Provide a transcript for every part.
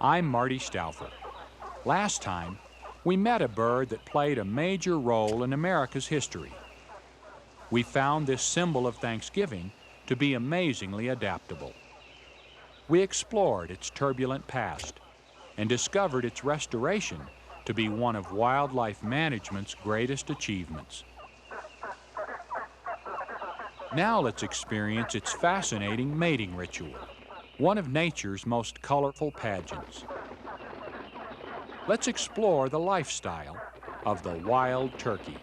I'm Marty Stouffer. Last time, we met a bird that played a major role in America's history. We found this symbol of Thanksgiving to be amazingly adaptable. We explored its turbulent past and discovered its restoration to be one of wildlife management's greatest achievements. Now let's experience its fascinating mating ritual, one of nature's most colorful pageants. Let's explore the lifestyle of the wild turkey.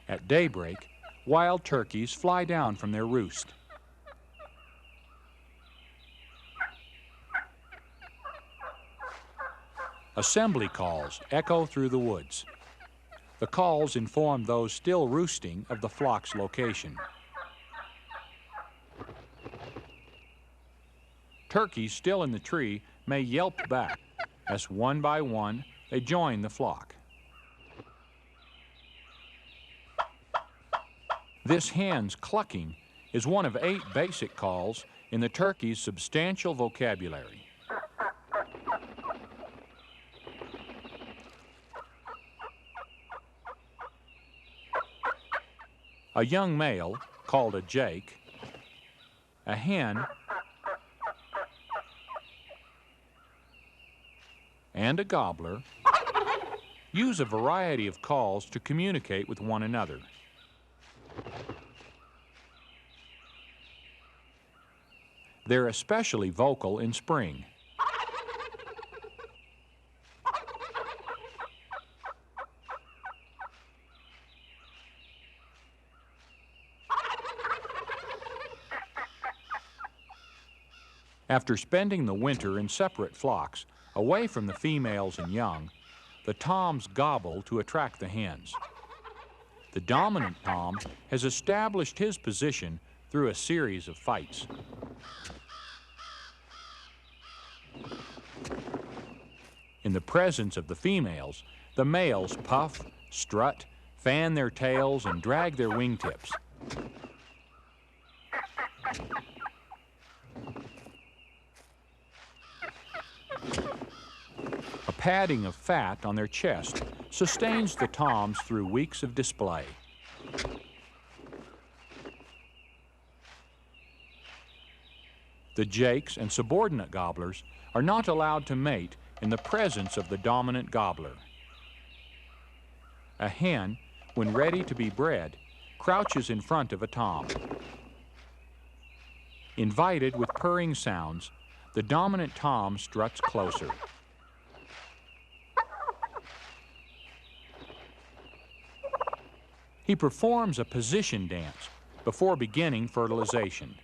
At daybreak, wild turkeys fly down from their roost. Assembly calls echo through the woods. The calls inform those still roosting of the flock's location. Turkeys still in the tree may yelp back as one by one they join the flock. This hen's clucking is one of 8 basic calls in the turkey's substantial vocabulary. A young male, called a jake, a hen, and a gobbler use a variety of calls to communicate with one another. They're especially vocal in spring. After spending the winter in separate flocks, away from the females and young, the toms gobble to attract the hens. The dominant tom has established his position through a series of fights. In the presence of the females, the males puff, strut, fan their tails, and drag their wingtips. A padding of fat on their chest sustains the toms through weeks of display. The jakes and subordinate gobblers are not allowed to mate in the presence of the dominant gobbler. A hen, when ready to be bred, crouches in front of a tom. Invited with purring sounds, the dominant tom struts closer. He performs a position dance before beginning fertilization.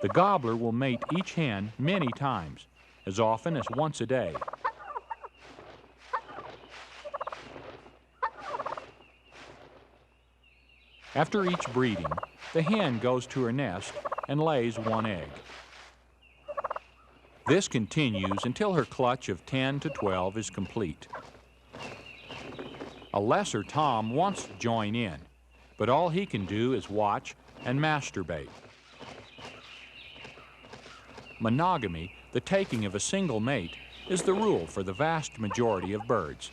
The gobbler will mate each hen many times, as often as once a day. After each breeding, the hen goes to her nest and lays one egg. This continues until her clutch of 10 to 12 is complete. A lesser tom wants to join in, but all he can do is watch and masturbate. Monogamy, the taking of a single mate, is the rule for the vast majority of birds.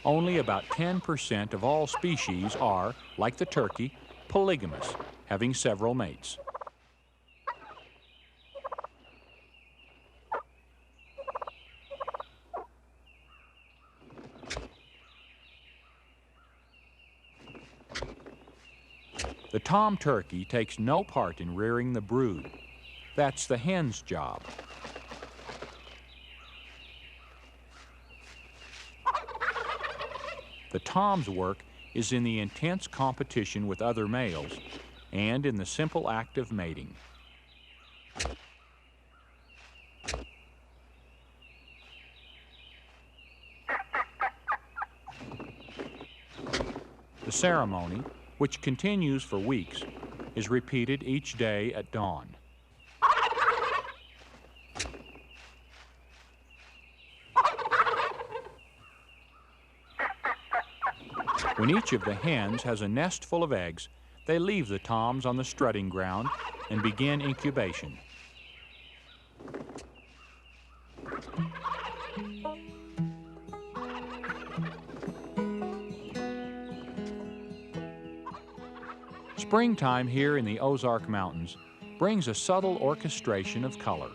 Only about 10% of all species are, like the turkey, polygamous, having several mates. The tom turkey takes no part in rearing the brood. That's the hen's job. The tom's work is in the intense competition with other males and in the simple act of mating. The ceremony, which continues for weeks, is repeated each day at dawn. When each of the hens has a nest full of eggs, they leave the toms on the strutting ground and begin incubation. Springtime here in the Ozark Mountains brings a subtle orchestration of color.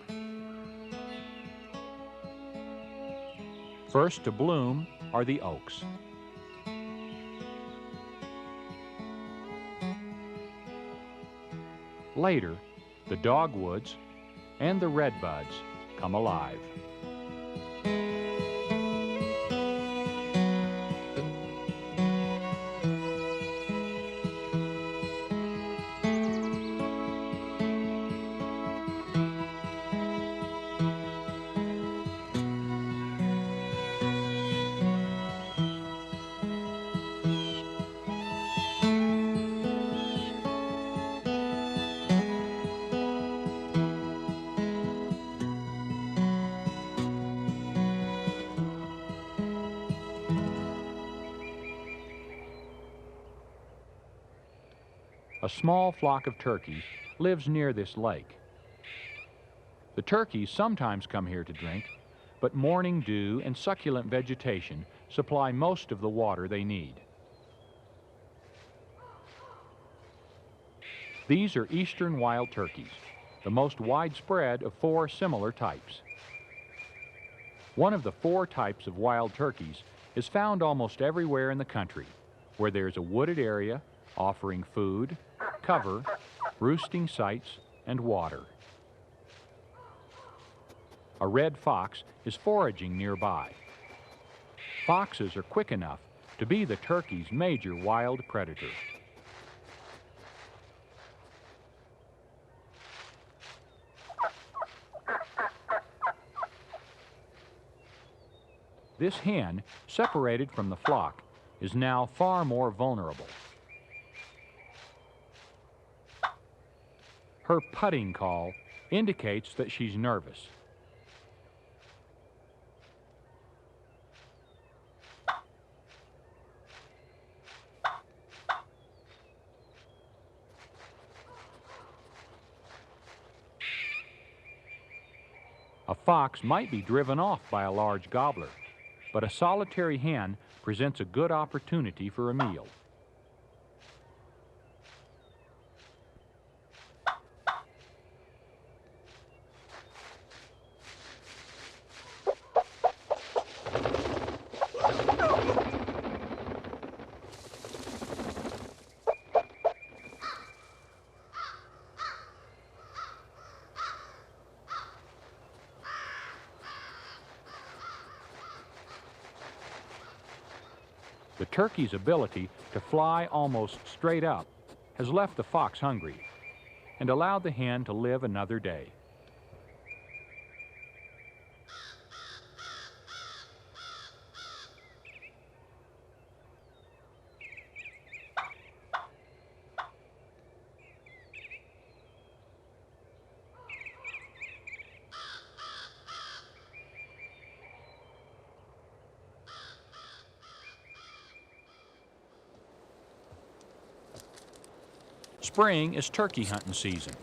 First to bloom are the oaks. Later, the dogwoods and the redbuds come alive. A small flock of turkeys lives near this lake. The turkeys sometimes come here to drink, but morning dew and succulent vegetation supply most of the water they need. These are eastern wild turkeys, the most widespread of 4 similar types. One of the 4 types of wild turkeys is found almost everywhere in the country, where there's a wooded area offering food, cover, roosting sites, and water. A red fox is foraging nearby. Foxes are quick enough to be the turkey's major wild predator. This hen, separated from the flock, is now far more vulnerable. Her putting call indicates that she's nervous. A fox might be driven off by a large gobbler, but a solitary hen presents a good opportunity for a meal. The turkey's ability to fly almost straight up has left the fox hungry. and allowed the hen to live another day. Spring is turkey hunting season.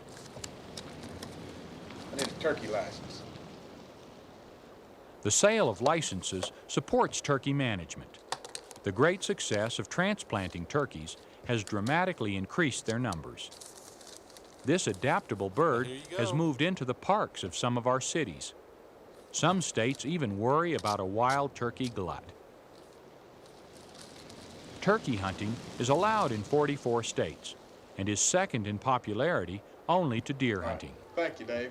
I need a turkey license. The sale of licenses supports turkey management. The great success of transplanting turkeys has dramatically increased their numbers. This adaptable bird has moved into the parks of some of our cities. Some states even worry about a wild turkey glut. Turkey hunting is allowed in 44 states and is second in popularity only to deer hunting. Thank you, Dave.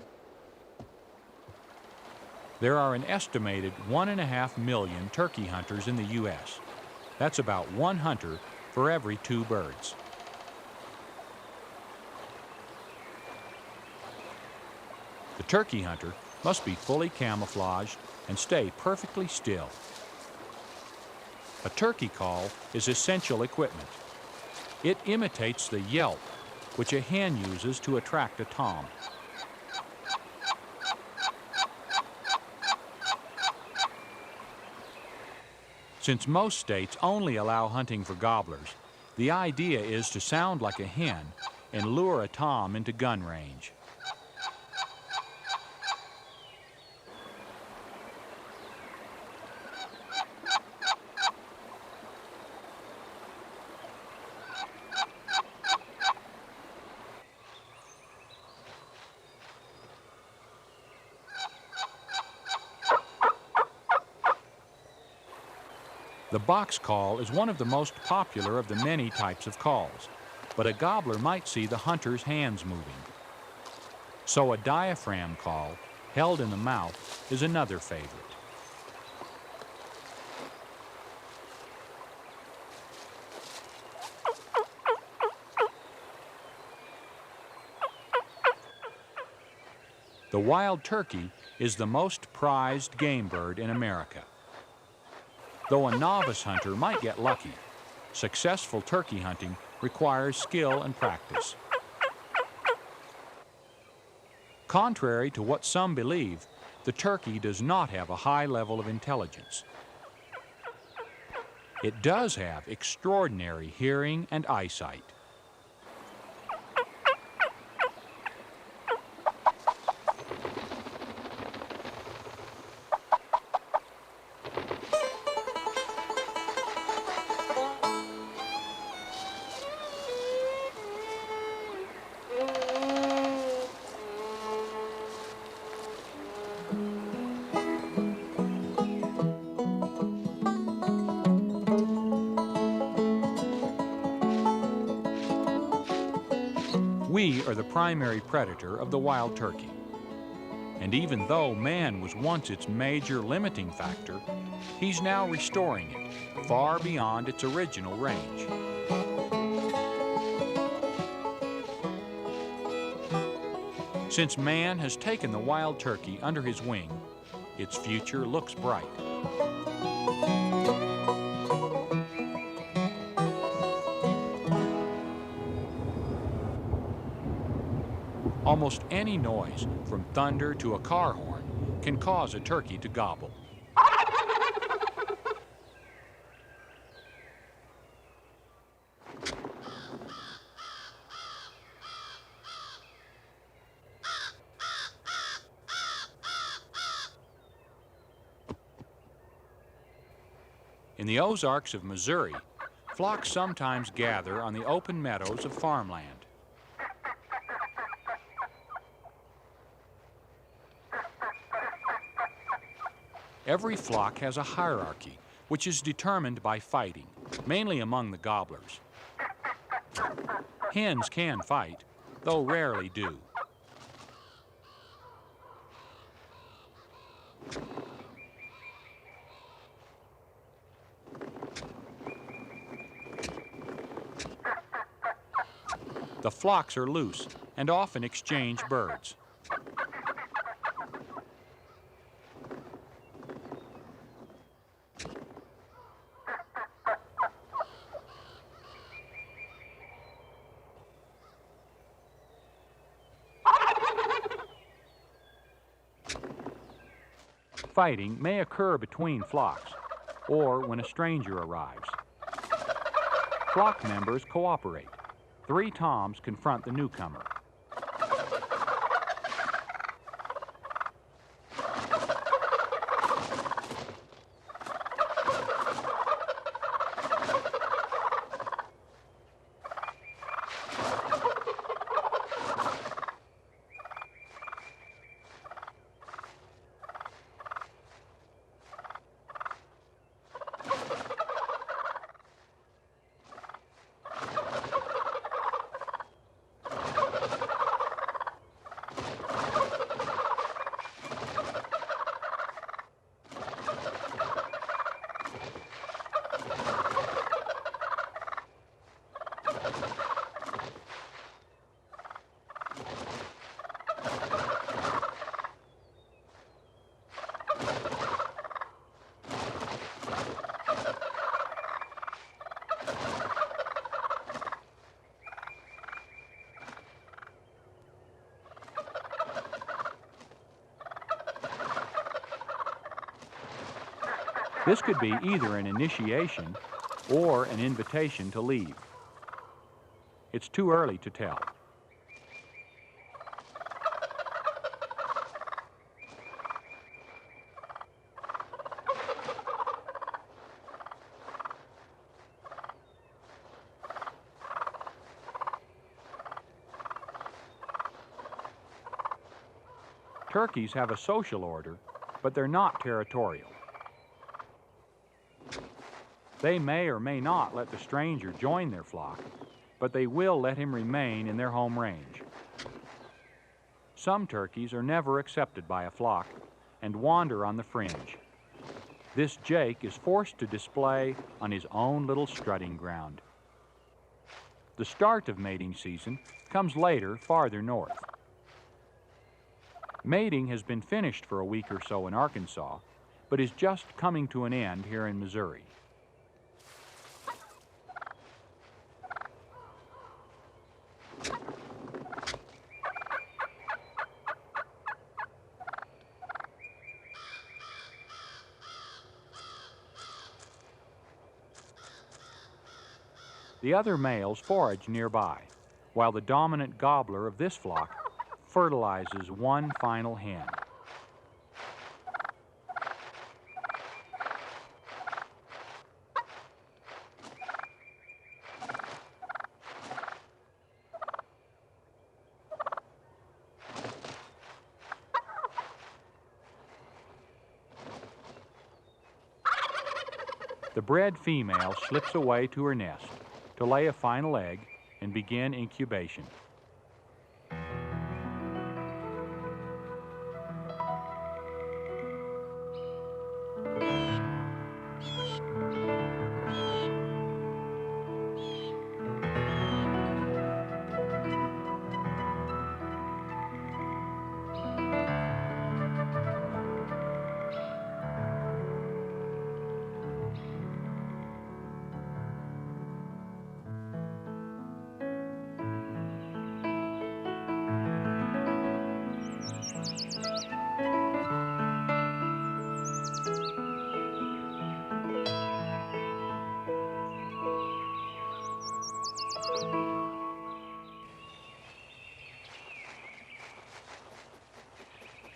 There are an estimated 1.5 million turkey hunters in the U.S. That's about one hunter for every 2 birds. The turkey hunter must be fully camouflaged and stay perfectly still. A turkey call is essential equipment. It imitates the yelp, which a hen uses to attract a tom. Since most states only allow hunting for gobblers, the idea is to sound like a hen and lure a tom into gun range. The box call is one of the most popular of the many types of calls, but a gobbler might see the hunter's hands moving. So a diaphragm call, held in the mouth, is another favorite. The wild turkey is the most prized game bird in America. Though a novice hunter might get lucky, successful turkey hunting requires skill and practice. Contrary to what some believe, the turkey does not have a high level of intelligence. It does have extraordinary hearing and eyesight. We are the primary predator of the wild turkey. And even though man was once its major limiting factor, he's now restoring it far beyond its original range. Since man has taken the wild turkey under his wing, its future looks bright. Almost any noise, from thunder to a car horn, can cause a turkey to gobble. In the Ozarks of Missouri, flocks sometimes gather on the open meadows of farmland. Every flock has a hierarchy, which is determined by fighting, mainly among the gobblers. Hens can fight, though rarely do. The flocks are loose, and often exchange birds. Fighting may occur between flocks or when a stranger arrives. Flock members cooperate. 3 toms confront the newcomer. This could be either an initiation or an invitation to leave. It's too early to tell. Turkeys have a social order, but they're not territorial. They may or may not let the stranger join their flock, but they will let him remain in their home range. Some turkeys are never accepted by a flock and wander on the fringe. This jake is forced to display on his own little strutting ground. The start of mating season comes later, farther north. Mating has been finished for a week or so in Arkansas, but is just coming to an end here in Missouri. The other males forage nearby, while the dominant gobbler of this flock fertilizes one final hen. The bred female slips away to her nest to lay a final egg and begin incubation.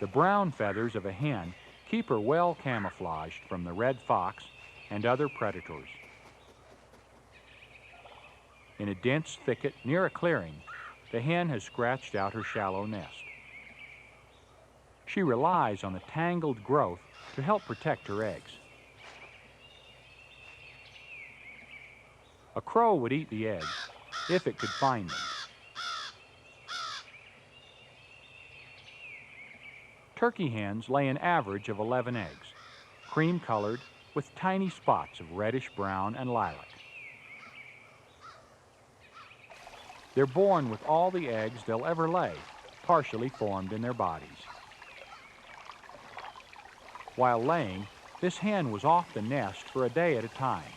The brown feathers of a hen keep her well camouflaged from the red fox and other predators. In a dense thicket near a clearing, the hen has scratched out her shallow nest. She relies on the tangled growth to help protect her eggs. A crow would eat the eggs if it could find them. Turkey hens lay an average of 11 eggs, cream-colored with tiny spots of reddish-brown and lilac. They're born with all the eggs they'll ever lay, partially formed in their bodies. While laying, this hen was off the nest for a day at a time,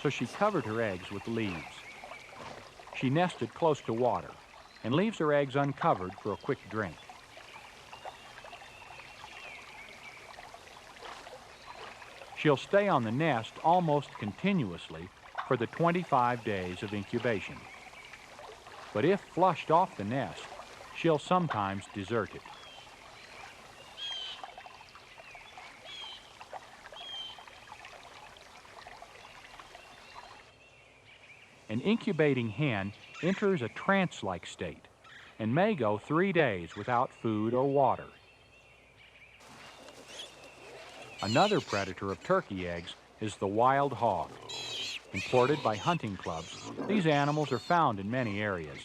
so she covered her eggs with leaves. She nested close to water and leaves her eggs uncovered for a quick drink. She'll stay on the nest almost continuously for the 25 days of incubation. But if flushed off the nest, she'll sometimes desert it. An incubating hen enters a trance-like state and may go 3 days without food or water. Another predator of turkey eggs is the wild hog. Imported by hunting clubs, these animals are found in many areas.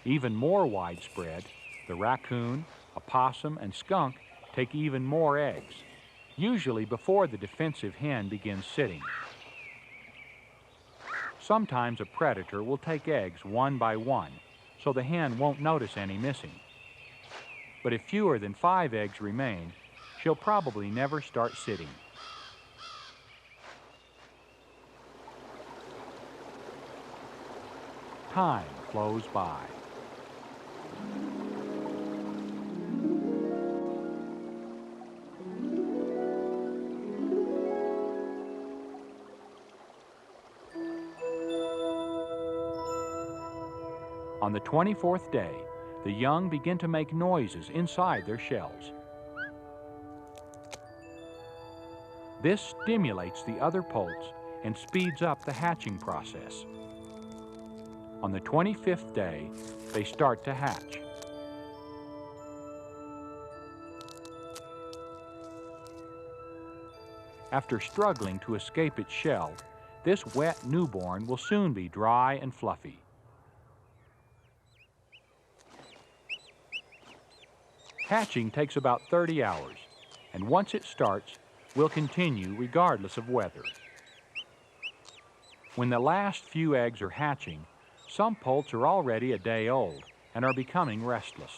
Even more widespread, the raccoon, opossum, and skunk take even more eggs, usually before the defensive hen begins sitting. Sometimes a predator will take eggs one by one, so the hen won't notice any missing. But if fewer than 5 eggs remain, she'll probably never start sitting. Time flows by. On the 24th day, the young begin to make noises inside their shells. This stimulates the other poults and speeds up the hatching process. On the 25th day, they start to hatch. After struggling to escape its shell, this wet newborn will soon be dry and fluffy. Hatching takes about 30 hours, and once it starts, will continue regardless of weather. When the last few eggs are hatching, some poults are already a day old and are becoming restless.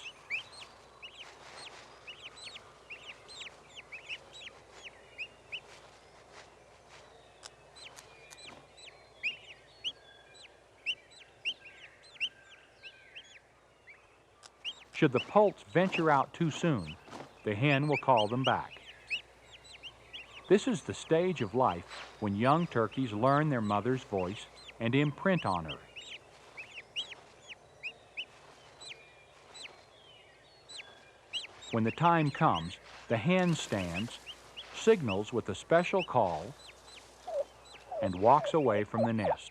Should the poults venture out too soon, the hen will call them back. This is the stage of life when young turkeys learn their mother's voice and imprint on her. When the time comes, the hen stands, signals with a special call, and walks away from the nest.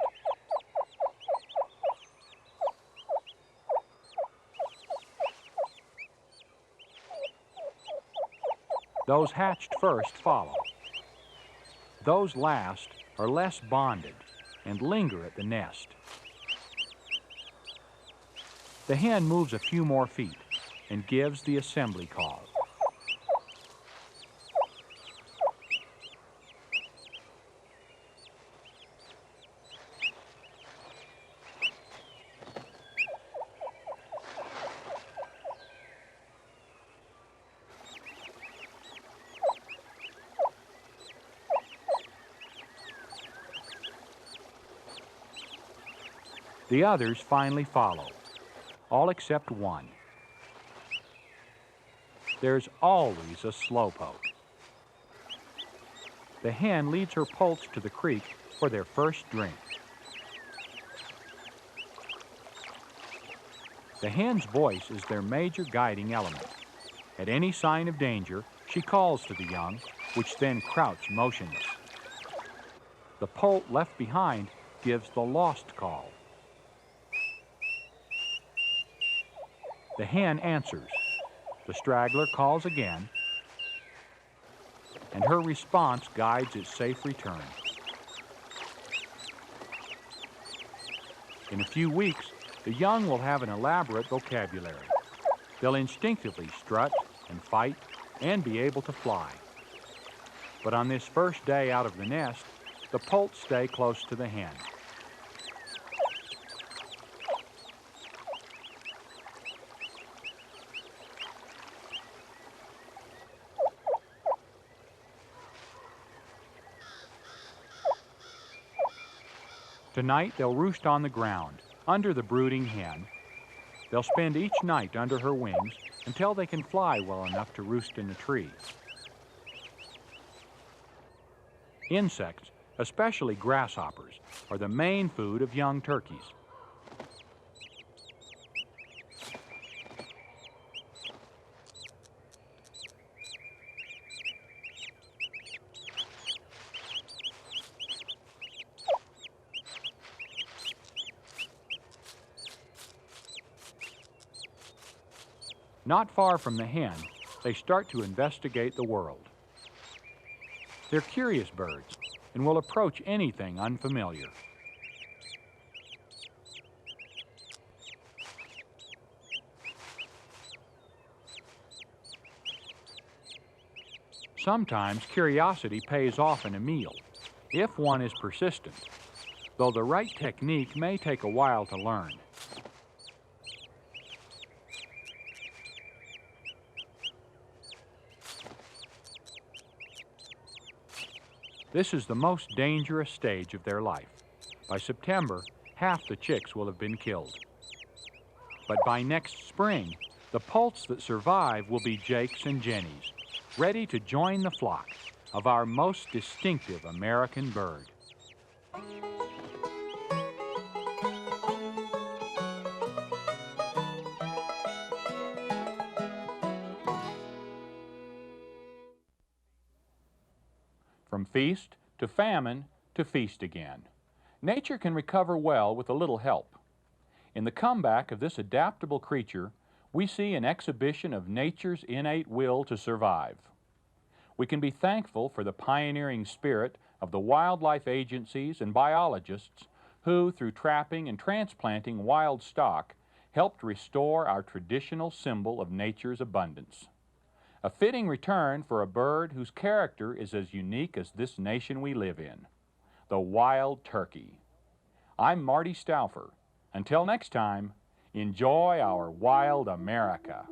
Those hatched first follow. Those last are less bonded and linger at the nest. The hen moves a few more feet and gives the assembly call. The others finally follow, all except one. There's always a slowpoke. The hen leads her poults to the creek for their first drink. The hen's voice is their major guiding element. At any sign of danger, she calls to the young, which then crouch motionless. The poult left behind gives the lost call. The hen answers. The straggler calls again, and her response guides its safe return. In a few weeks, the young will have an elaborate vocabulary. They'll instinctively strut and fight and be able to fly. But on this first day out of the nest, the poults stay close to the hen. Tonight, they'll roost on the ground, under the brooding hen. They'll spend each night under her wings until they can fly well enough to roost in the tree. Insects, especially grasshoppers, are the main food of young turkeys. Not far from the hen, they start to investigate the world. They're curious birds and will approach anything unfamiliar. Sometimes curiosity pays off in a meal, if one is persistent, though the right technique may take a while to learn. This is the most dangerous stage of their life. By September, half the chicks will have been killed. But by next spring, the poults that survive will be Jakes and Jennies, ready to join the flock of our most distinctive American bird. From feast to famine to feast again, nature can recover well with a little help. In the comeback of this adaptable creature, we see an exhibition of nature's innate will to survive. We can be thankful for the pioneering spirit of the wildlife agencies and biologists who, through trapping and transplanting wild stock, helped restore our traditional symbol of nature's abundance. A fitting return for a bird whose character is as unique as this nation we live in, the wild turkey. I'm Marty Stouffer. Until next time, enjoy our wild America.